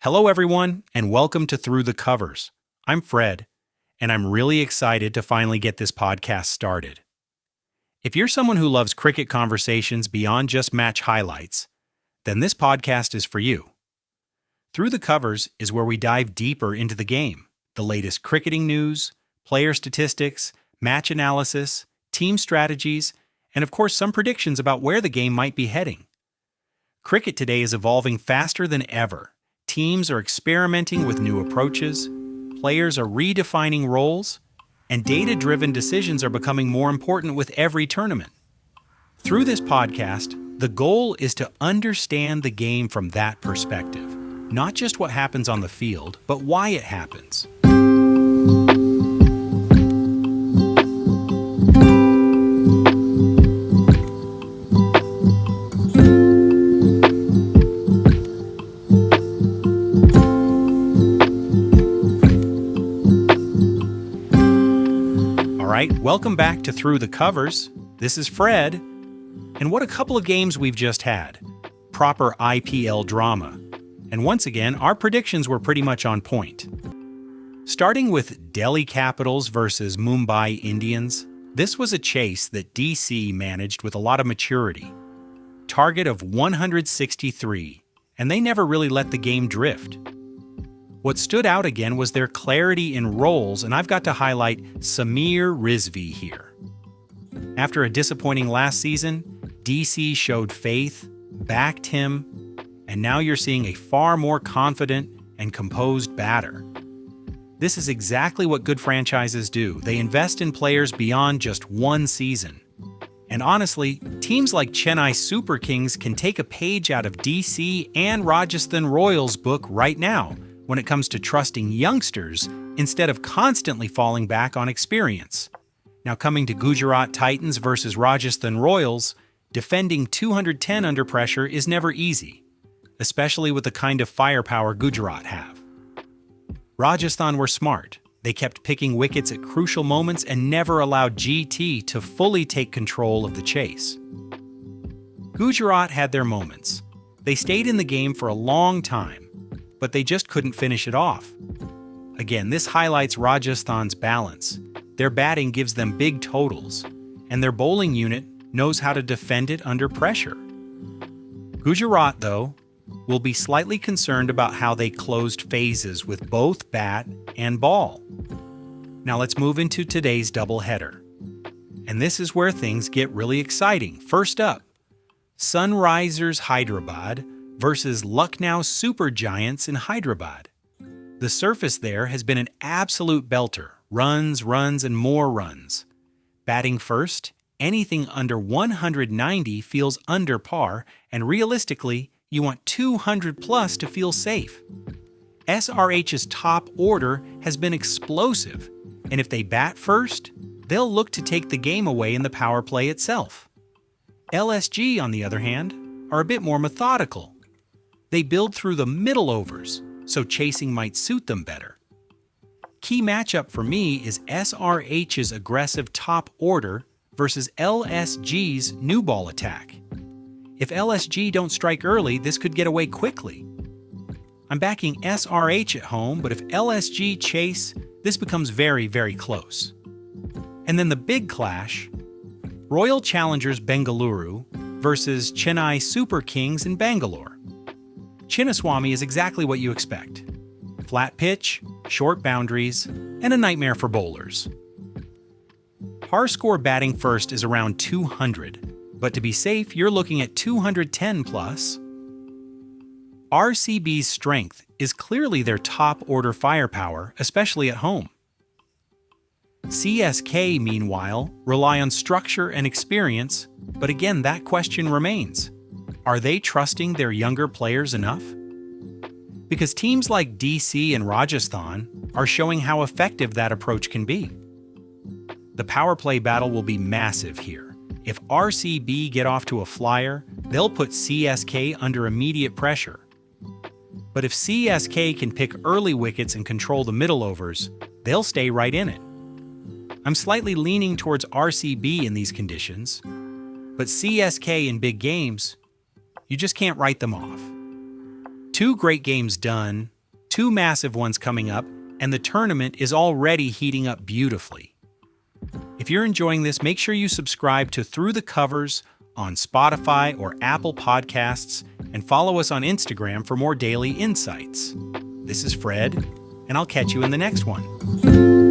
Hello, everyone, and welcome to Through the Covers. I'm Fred, and I'm really excited to finally get this podcast started. If you're someone who loves cricket conversations beyond just match highlights, then this podcast is for you. Through the Covers is where we dive deeper into the game, the latest cricketing news, player statistics, match analysis, team strategies, and of course some predictions about where the game might be heading. Cricket today is evolving faster than ever. Teams are experimenting with new approaches, players are redefining roles, and data-driven decisions are becoming more important with every tournament. Through this podcast, the goal is to understand the game from that perspective, not just what happens on the field, but why it happens. Welcome back to Through the Covers. This is Fred. And what a couple of games we've just had. Proper IPL drama. And once again, our predictions were pretty much on point. Starting with Delhi Capitals versus Mumbai Indians, this was a chase that DC managed with a lot of maturity. Target of 163, and they never really let the game drift. What stood out again was their clarity in roles, and I've got to highlight Sameer Rizvi here. After a disappointing last season, DC showed faith, backed him, and now you're seeing a far more confident and composed batter. This is exactly what good franchises do. They invest in players beyond just one season. And honestly, teams like Chennai Super Kings can take a page out of DC and Rajasthan Royals' book right now, when it comes to trusting youngsters instead of constantly falling back on experience. Now coming to Gujarat Titans versus Rajasthan Royals, defending 210 under pressure is never easy, especially with the kind of firepower Gujarat have. Rajasthan were smart. They kept picking wickets at crucial moments and never allowed GT to fully take control of the chase. Gujarat had their moments. They stayed in the game for a long time, but they just couldn't finish it off. Again, this highlights Rajasthan's balance. Their batting gives them big totals, and their bowling unit knows how to defend it under pressure. Gujarat, though, will be slightly concerned about how they closed phases with both bat and ball. Now let's move into today's doubleheader. And this is where things get really exciting. First up, Sunrisers Hyderabad versus Lucknow Super Giants in Hyderabad. The surface there has been an absolute belter. Runs, runs, and more runs. Batting first, anything under 190 feels under par, and realistically, you want 200 plus to feel safe. SRH's top order has been explosive, and if they bat first, they'll look to take the game away in the power play itself. LSG, on the other hand, are a bit more methodical. They build through the middle overs, so chasing might suit them better. Key matchup for me is SRH's aggressive top order versus LSG's new ball attack. If LSG don't strike early, this could get away quickly. I'm backing SRH at home, but if LSG chase, this becomes very, very close. And then the big clash, Royal Challengers Bengaluru versus Chennai Super Kings in Bangalore. Chinnaswamy is exactly what you expect. Flat pitch, short boundaries, and a nightmare for bowlers. Par score batting first is around 200, but to be safe, you're looking at 210 plus. RCB's strength is clearly their top order firepower, especially at home. CSK, meanwhile, rely on structure and experience, but again, that question remains. Are they trusting their younger players enough? Because teams like DC and Rajasthan are showing how effective that approach can be. The power play battle will be massive here. If RCB get off to a flyer, they'll put CSK under immediate pressure. But if CSK can pick early wickets and control the middle overs, they'll stay right in it. I'm slightly leaning towards RCB in these conditions, but CSK in big games, you just can't write them off. Two great games done, 2 massive ones coming up, and the tournament is already heating up beautifully. If you're enjoying this, make sure you subscribe to Through the Covers on Spotify or Apple Podcasts, and follow us on Instagram for more daily insights. This is Fred, and I'll catch you in the next one.